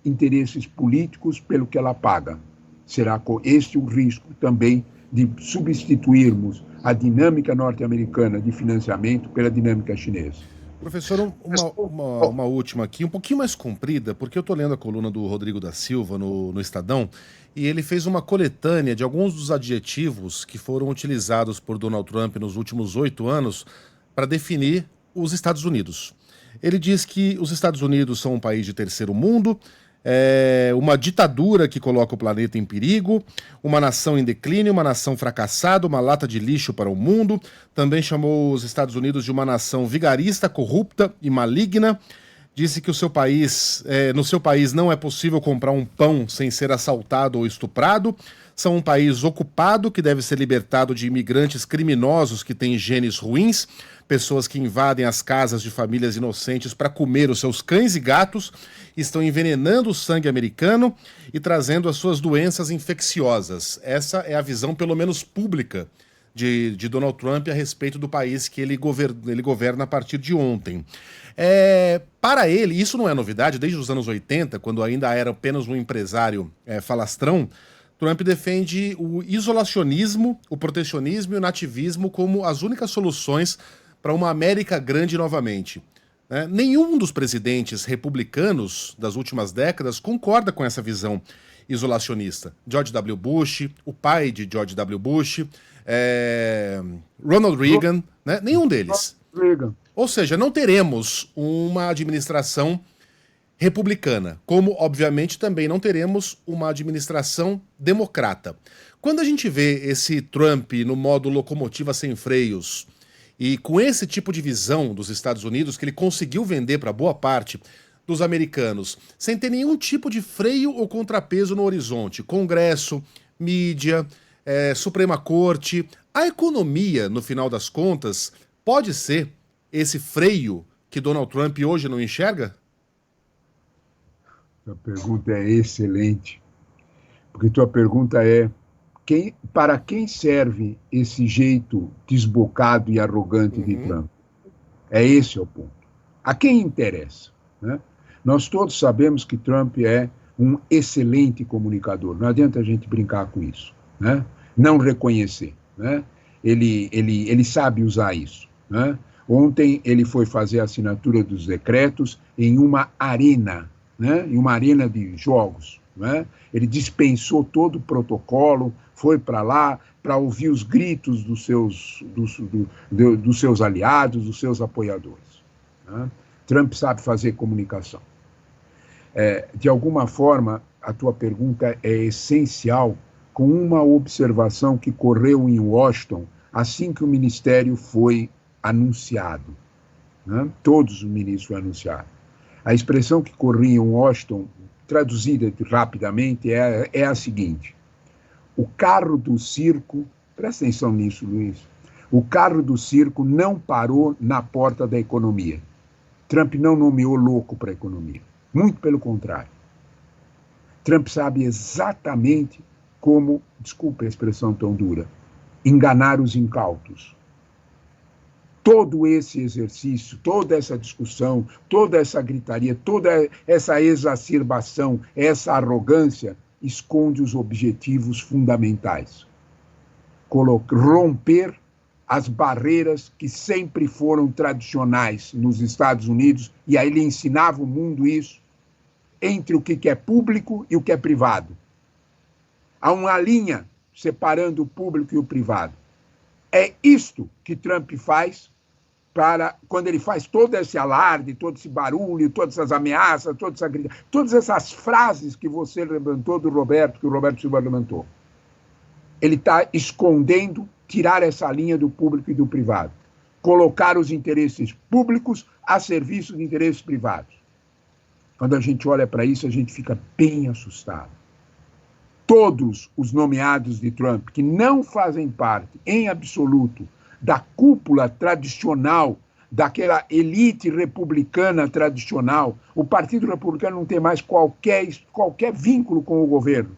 interesses políticos pelo que ela paga. Será este o risco também de substituirmos a dinâmica norte-americana de financiamento pela dinâmica chinesa? Professor, uma última aqui, um pouquinho mais comprida, porque eu estou lendo a coluna do Rodrigo da Silva no Estadão, e ele fez uma coletânea de alguns dos adjetivos que foram utilizados por Donald Trump nos últimos 8 anos para definir os Estados Unidos. Ele diz que os Estados Unidos são um país de terceiro mundo, uma ditadura que coloca o planeta em perigo, uma nação em declínio, uma nação fracassada, uma lata de lixo para o mundo. Também chamou os Estados Unidos de uma nação vigarista, corrupta e maligna. Disse que no seu país não é possível comprar um pão sem ser assaltado ou estuprado. São um país ocupado que deve ser libertado de imigrantes criminosos que têm genes ruins, pessoas que invadem as casas de famílias inocentes para comer os seus cães e gatos, estão envenenando o sangue americano e trazendo as suas doenças infecciosas. Essa é a visão, pelo menos pública, de Donald Trump a respeito do país que ele governa a partir de ontem. Para ele, isso não é novidade, desde os anos 80, quando ainda era apenas um empresário falastrão, Trump defende o isolacionismo, o protecionismo e o nativismo como as únicas soluções para uma América grande novamente. Nenhum dos presidentes republicanos das últimas décadas concorda com essa visão isolacionista. George W. Bush, o pai de George W. Bush, Ronald Reagan, nenhum deles. Ou seja, não teremos uma administração republicana, como, obviamente, também não teremos uma administração democrata. Quando a gente vê esse Trump no modo locomotiva sem freios e com esse tipo de visão dos Estados Unidos que ele conseguiu vender para boa parte dos americanos, sem ter nenhum tipo de freio ou contrapeso no horizonte, Congresso, mídia, Suprema Corte, a economia, no final das contas, pode ser esse freio que Donald Trump hoje não enxerga? A pergunta é excelente, porque tua pergunta é para quem serve esse jeito desbocado e arrogante de Trump? Esse é o ponto. A quem interessa? Nós todos sabemos que Trump é um excelente comunicador, não adianta a gente brincar com isso, não reconhecer. Ele sabe usar isso. Ontem ele foi fazer a assinatura dos decretos em uma arena, em uma arena de jogos. Ele dispensou todo o protocolo, foi para lá para ouvir os gritos dos seus aliados, dos seus apoiadores. Trump sabe fazer comunicação. De alguma forma, a tua pergunta é essencial, com uma observação que correu em Washington assim que o ministério foi anunciado. Né? Todos os ministros foram anunciados. A expressão que corria em Washington, traduzida rapidamente, é a seguinte: o carro do circo, presta atenção nisso, Luiz, o carro do circo não parou na porta da economia. Trump não nomeou louco para a economia. Muito pelo contrário. Trump sabe exatamente como, desculpe a expressão tão dura, enganar os incautos. Todo esse exercício, toda essa discussão, toda essa gritaria, toda essa exacerbação, essa arrogância, esconde os objetivos fundamentais. Romper as barreiras que sempre foram tradicionais nos Estados Unidos, e aí ele ensinava o mundo isso, entre o que é público e o que é privado. Há uma linha separando o público e o privado. É isto que Trump faz quando ele faz todo esse alarde, todo esse barulho, todas essas ameaças, todas essas frases que você levantou que o Roberto Silva levantou. Ele está escondendo, tirar essa linha do público e do privado. Colocar os interesses públicos a serviço de interesses privados. Quando a gente olha para isso, a gente fica bem assustado. Todos os nomeados de Trump, que não fazem parte, em absoluto, da cúpula tradicional, daquela elite republicana tradicional, o Partido Republicano não tem mais qualquer vínculo com o governo.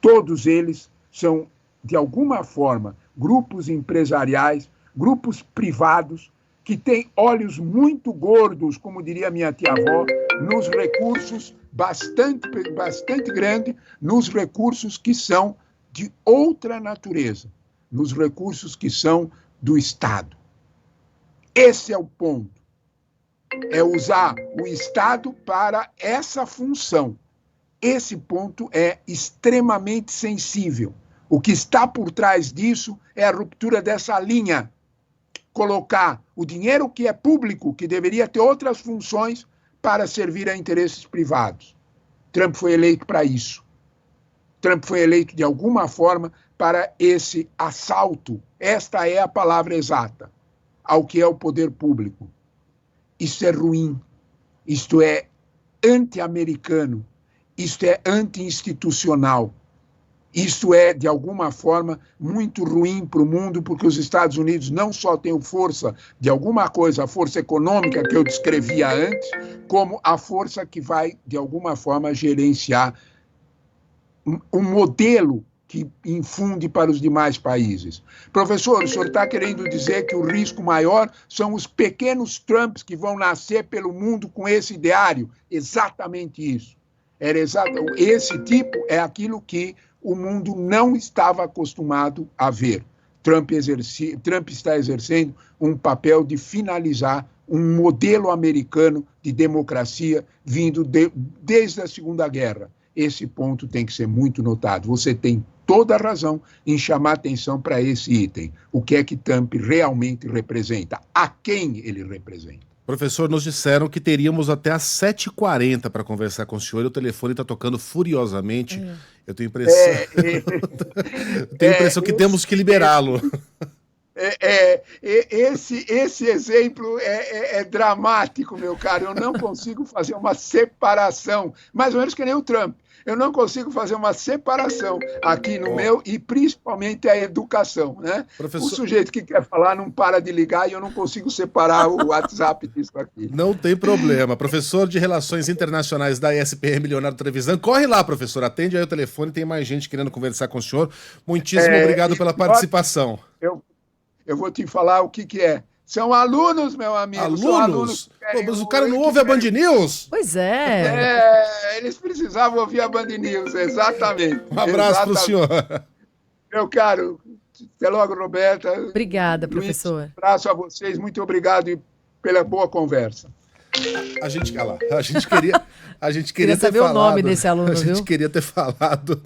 Todos eles são, de alguma forma, grupos empresariais, grupos privados, que têm olhos muito gordos, como diria minha tia-avó, nos recursos bastante grande, nos recursos que são de outra natureza, nos recursos que são do Estado. Esse é o ponto. É usar o Estado para essa função. Esse ponto é extremamente sensível. O que está por trás disso é a ruptura dessa linha. Colocar o dinheiro que é público, que deveria ter outras funções, para servir a interesses privados. Trump foi eleito para isso. Trump foi eleito, de alguma forma, para esse assalto, esta é a palavra exata, ao que é o poder público. Isso é ruim, isto é anti-americano, isto é anti-institucional. Isso é, de alguma forma, muito ruim para o mundo, porque os Estados Unidos não só têm força de alguma coisa, a força econômica que eu descrevia antes, como a força que vai, de alguma forma, gerenciar um modelo que infunde para os demais países. Professor, o senhor está querendo dizer que o risco maior são os pequenos Trumps que vão nascer pelo mundo com esse ideário? Exatamente isso. Esse tipo é aquilo que o mundo não estava acostumado a ver. Trump está exercendo um papel de finalizar um modelo americano de democracia vindo desde a Segunda Guerra. Esse ponto tem que ser muito notado. Você tem toda a razão em chamar atenção para esse item. O que é que Trump realmente representa? A quem ele representa? Professor, nos disseram que teríamos até às 7h40 para conversar com o senhor e o telefone está tocando furiosamente. Eu tenho impressão que temos que liberá-lo. Esse exemplo é dramático, meu caro. Eu não consigo fazer uma separação, mais ou menos que nem o Trump. Eu não consigo fazer uma separação aqui no meu e principalmente a educação, né? Professor... O sujeito que quer falar não para de ligar e eu não consigo separar o WhatsApp disso aqui. Não tem problema. Professor de Relações Internacionais da ESPM, Leonardo Trevisan. Corre lá, professor. Atende aí o telefone, tem mais gente querendo conversar com o senhor. Muitíssimo obrigado pela participação. Eu vou te falar o que é. São alunos, meu amigo. Alunos? Pô, mas o cara não ouve a Band News? Pois é. Eles precisavam ouvir a Band News, exatamente. Um abraço pro senhor. Meu caro, até logo, Roberta. Obrigada, professor. Um abraço a vocês, muito obrigado pela boa conversa. A gente queria ter saber falado, o nome desse aluno, a gente viu? queria ter falado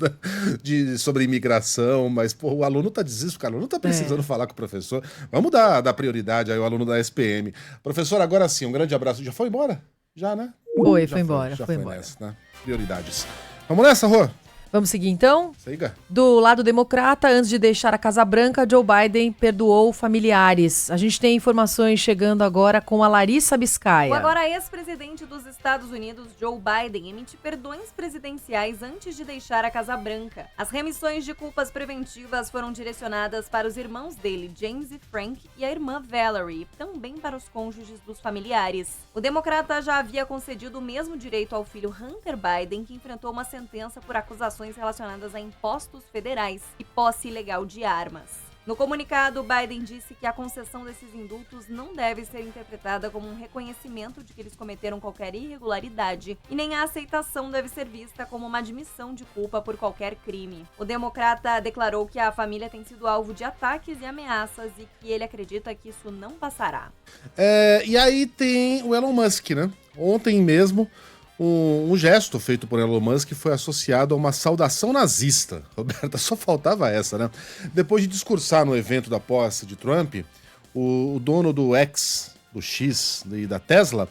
sobre imigração, mas pô, o aluno tá desesperado, o aluno tá precisando falar com o professor. Vamos dar prioridade aí ao aluno da SPM. Professor, agora sim, um grande abraço. Já foi embora? Já, né? Foi embora. Nessa, né? Prioridades. Vamos nessa, Rô? Vamos seguir então? Siga. Do lado democrata, antes de deixar a Casa Branca, Joe Biden perdoou familiares. A gente tem informações chegando agora com a Larissa Biscaia. O agora ex-presidente dos Estados Unidos, Joe Biden, emite perdões presidenciais antes de deixar a Casa Branca. As remissões de culpas preventivas foram direcionadas para os irmãos dele, James e Frank, e a irmã Valerie, e também para os cônjuges dos familiares. O democrata já havia concedido o mesmo direito ao filho Hunter Biden, que enfrentou uma sentença por acusações relacionadas a impostos federais e posse ilegal de armas. No comunicado, Biden disse que a concessão desses indultos não deve ser interpretada como um reconhecimento de que eles cometeram qualquer irregularidade e nem a aceitação deve ser vista como uma admissão de culpa por qualquer crime. O democrata declarou que a família tem sido alvo de ataques e ameaças e que ele acredita que isso não passará. E aí tem o Elon Musk, né? Ontem mesmo, um gesto feito por Elon Musk foi associado a uma saudação nazista. Roberta, só faltava essa, né? Depois de discursar no evento da posse de Trump, o dono do X, do X e da Tesla,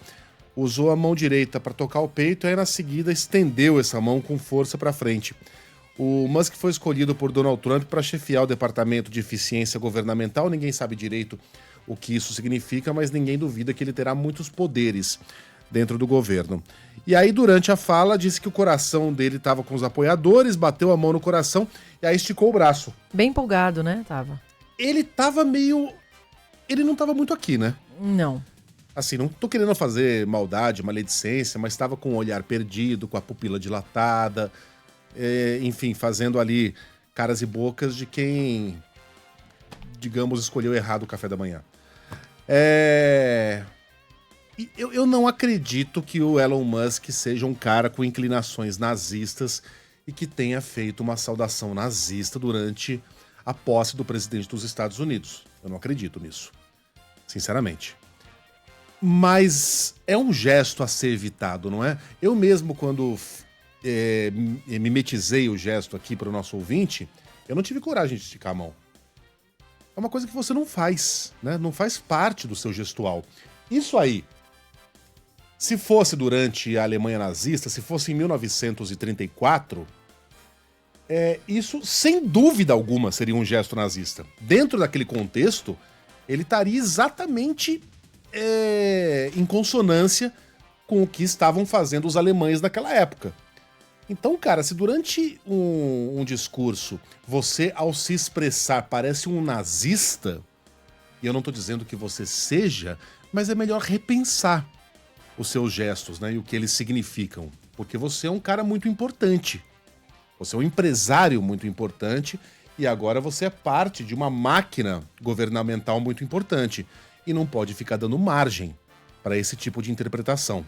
usou a mão direita para tocar o peito e aí na seguida estendeu essa mão com força para frente. O Musk foi escolhido por Donald Trump para chefiar o Departamento de Eficiência Governamental. Ninguém sabe direito o que isso significa, mas ninguém duvida que ele terá muitos poderes dentro do governo. E aí, durante a fala, disse que o coração dele estava com os apoiadores, bateu a mão no coração e aí esticou o braço. Bem empolgado, né? Tava. Ele tava meio... Ele não tava muito aqui, né? Não. Assim, não tô querendo fazer maldade, maledicência, mas estava com o olhar perdido, com a pupila dilatada, enfim, fazendo ali caras e bocas de quem, digamos, escolheu errado o café da manhã. Eu não acredito que o Elon Musk seja um cara com inclinações nazistas e que tenha feito uma saudação nazista durante a posse do presidente dos Estados Unidos. Eu não acredito nisso, sinceramente. Mas é um gesto a ser evitado, não é? Eu mesmo, quando mimetizei o gesto aqui para o nosso ouvinte, eu não tive coragem de esticar a mão. É uma coisa que você não faz, né? Não faz parte do seu gestual. Isso aí, se fosse durante a Alemanha nazista, se fosse em 1934, isso, sem dúvida alguma, seria um gesto nazista. Dentro daquele contexto, ele estaria exatamente em consonância com o que estavam fazendo os alemães naquela época. Então, cara, se durante um discurso você, ao se expressar, parece um nazista, e eu não estou dizendo que você seja, mas é melhor repensar os seus gestos, né, e o que eles significam. Porque você é um cara muito importante. Você é um empresário muito importante e agora você é parte de uma máquina governamental muito importante. E não pode ficar dando margem para esse tipo de interpretação.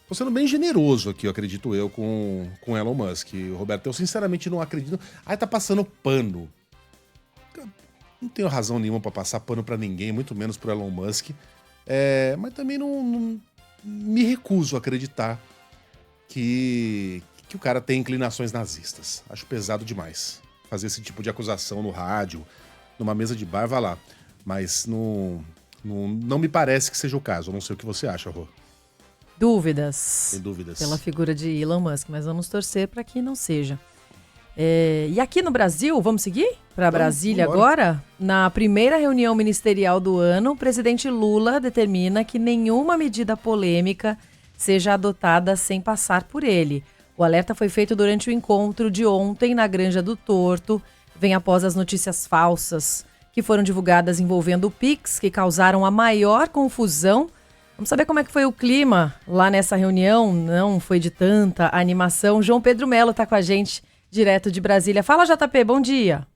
Tô sendo bem generoso aqui, eu acredito eu, com Elon Musk. Roberto, eu sinceramente não acredito. Tá passando pano. Não tenho razão nenhuma para passar pano para ninguém, muito menos pro Elon Musk. Mas também não me recuso a acreditar que o cara tem inclinações nazistas. Acho pesado demais fazer esse tipo de acusação no rádio, numa mesa de bar, vai lá. Mas não me parece que seja o caso. Eu não sei o que você acha, Rô. Dúvidas. Tem dúvidas. Pela figura de Elon Musk, mas vamos torcer para que não seja. E aqui no Brasil, vamos seguir para Brasília agora? Na primeira reunião ministerial do ano, o presidente Lula determina que nenhuma medida polêmica seja adotada sem passar por ele. O alerta foi feito durante o encontro de ontem na Granja do Torto. Vem após as notícias falsas que foram divulgadas envolvendo o Pix, que causaram a maior confusão. Vamos saber como é que foi o clima lá nessa reunião. Não foi de tanta animação. João Pedro Melo está com a gente, direto de Brasília. Fala, JP, bom dia.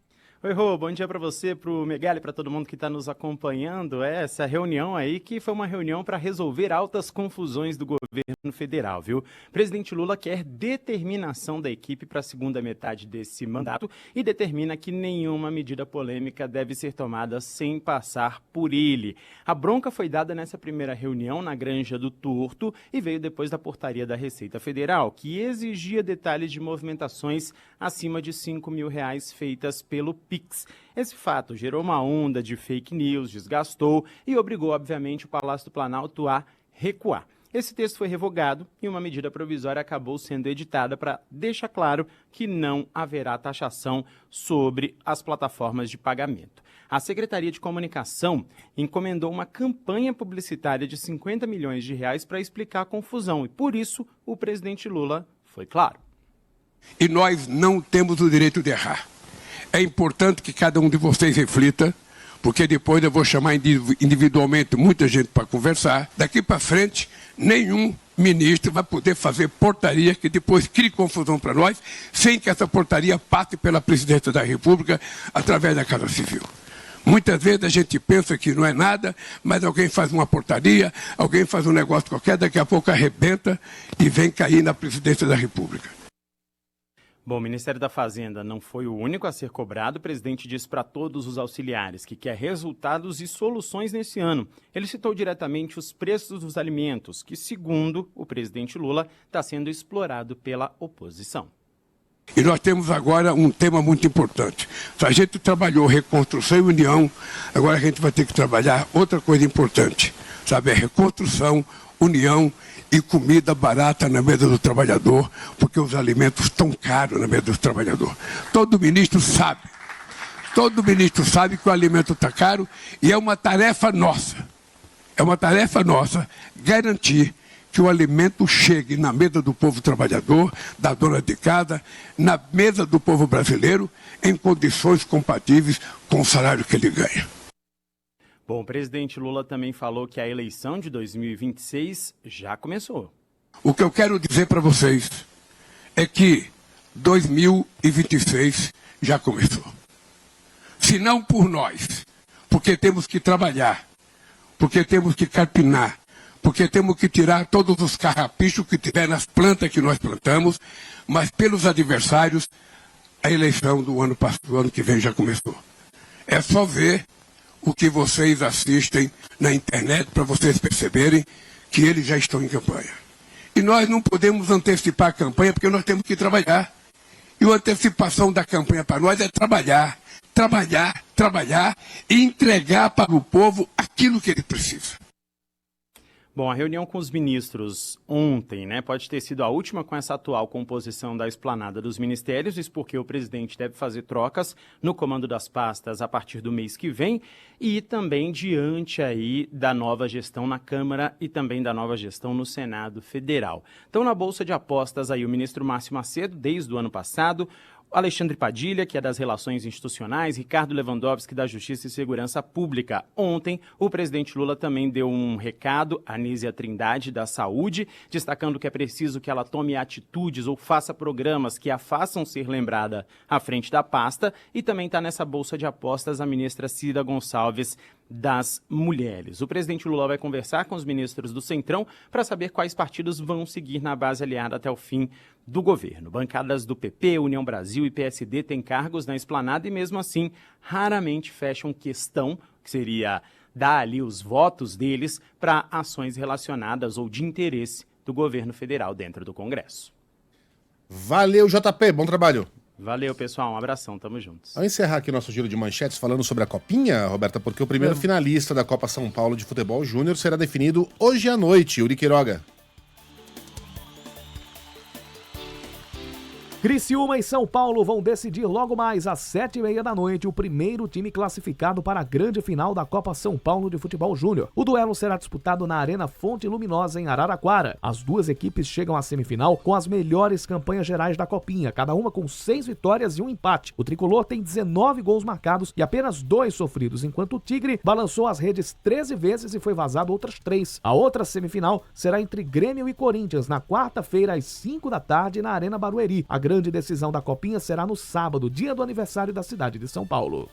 Oi, Rô, bom dia para você, para o Megali, para todo mundo que está nos acompanhando. Essa reunião aí que foi uma reunião para resolver altas confusões do governo federal, viu? Presidente Lula quer determinação da equipe para a segunda metade desse mandato e determina que nenhuma medida polêmica deve ser tomada sem passar por ele. A bronca foi dada nessa primeira reunião na Granja do Torto e veio depois da portaria da Receita Federal, que exigia detalhes de movimentações acima de R$5 mil feitas pelo Pix. Esse fato gerou uma onda de fake news, desgastou e obrigou, obviamente, o Palácio do Planalto a recuar. Esse texto foi revogado e uma medida provisória acabou sendo editada para deixar claro que não haverá taxação sobre as plataformas de pagamento. A Secretaria de Comunicação encomendou uma campanha publicitária de 50 milhões de reais para explicar a confusão e, por isso, o presidente Lula foi claro. E nós não temos o direito de errar. É importante que cada um de vocês reflita, porque depois eu vou chamar individualmente muita gente para conversar. Daqui para frente, nenhum ministro vai poder fazer portaria que depois crie confusão para nós, sem que essa portaria passe pela Presidência da República através da Casa Civil. Muitas vezes a gente pensa que não é nada, mas alguém faz uma portaria, alguém faz um negócio qualquer, daqui a pouco arrebenta e vem cair na Presidência da República. Bom, o Ministério da Fazenda não foi o único a ser cobrado. O presidente disse para todos os auxiliares que quer resultados e soluções nesse ano. Ele citou diretamente os preços dos alimentos, que, segundo o presidente Lula, está sendo explorado pela oposição. E nós temos agora um tema muito importante. Se a gente trabalhou reconstrução e união, agora a gente vai ter que trabalhar outra coisa importante, sabe? É reconstrução, união e comida barata na mesa do trabalhador, porque os alimentos estão caros na mesa do trabalhador. Todo ministro sabe que o alimento está caro e é uma tarefa nossa garantir que o alimento chegue na mesa do povo trabalhador, da dona de casa, na mesa do povo brasileiro, em condições compatíveis com o salário que ele ganha. Bom, o presidente Lula também falou que a eleição de 2026 já começou. O que eu quero dizer para vocês é que 2026 já começou. Se não por nós, porque temos que trabalhar, porque temos que carpinar, porque temos que tirar todos os carrapichos que tiver nas plantas que nós plantamos, mas pelos adversários, a eleição do ano que vem já começou. É só ver o que vocês assistem na internet para vocês perceberem que eles já estão em campanha. E nós não podemos antecipar a campanha porque nós temos que trabalhar. E a antecipação da campanha para nós é trabalhar e entregar para o povo aquilo que ele precisa. Bom, a reunião com os ministros ontem, pode ter sido a última com essa atual composição da esplanada dos ministérios, isso porque o presidente deve fazer trocas no comando das pastas a partir do mês que vem e também diante aí da nova gestão na Câmara e também da nova gestão no Senado Federal. Então, na Bolsa de Apostas aí o ministro Márcio Macedo, desde o ano passado, Alexandre Padilha, que é das Relações Institucionais, Ricardo Lewandowski, da Justiça e Segurança Pública. Ontem, o presidente Lula também deu um recado à Anísia Trindade, da Saúde, destacando que é preciso que ela tome atitudes ou faça programas que a façam ser lembrada à frente da pasta. E também está nessa bolsa de apostas a ministra Cida Gonçalves, das Mulheres. O presidente Lula vai conversar com os ministros do Centrão para saber quais partidos vão seguir na base aliada até o fim do governo. Bancadas do PP, União Brasil e PSD têm cargos na esplanada e, mesmo assim, raramente fecham questão, que seria dar ali os votos deles para ações relacionadas ou de interesse do governo federal dentro do Congresso. Valeu, JP, bom trabalho. Valeu, pessoal, um abração, tamo juntos. Vamos encerrar aqui nosso giro de manchetes falando sobre a Copinha, Roberta, porque o primeiro finalista da Copa São Paulo de Futebol Júnior será definido hoje à noite. Yuri Quiroga. Criciúma e São Paulo vão decidir logo mais às 7h30 da noite o primeiro time classificado para a grande final da Copa São Paulo de Futebol Júnior. O duelo será disputado na Arena Fonte Luminosa, em Araraquara. As duas equipes chegam à semifinal com as melhores campanhas gerais da Copinha, cada uma com 6 vitórias e um empate. O tricolor tem 19 gols marcados e apenas 2 sofridos, enquanto o Tigre balançou as redes 13 vezes e foi vazado outras 3. A outra semifinal será entre Grêmio e Corinthians, na quarta-feira às 5 da tarde na Arena Barueri. A grande decisão da Copinha será no sábado, dia do aniversário da cidade de São Paulo.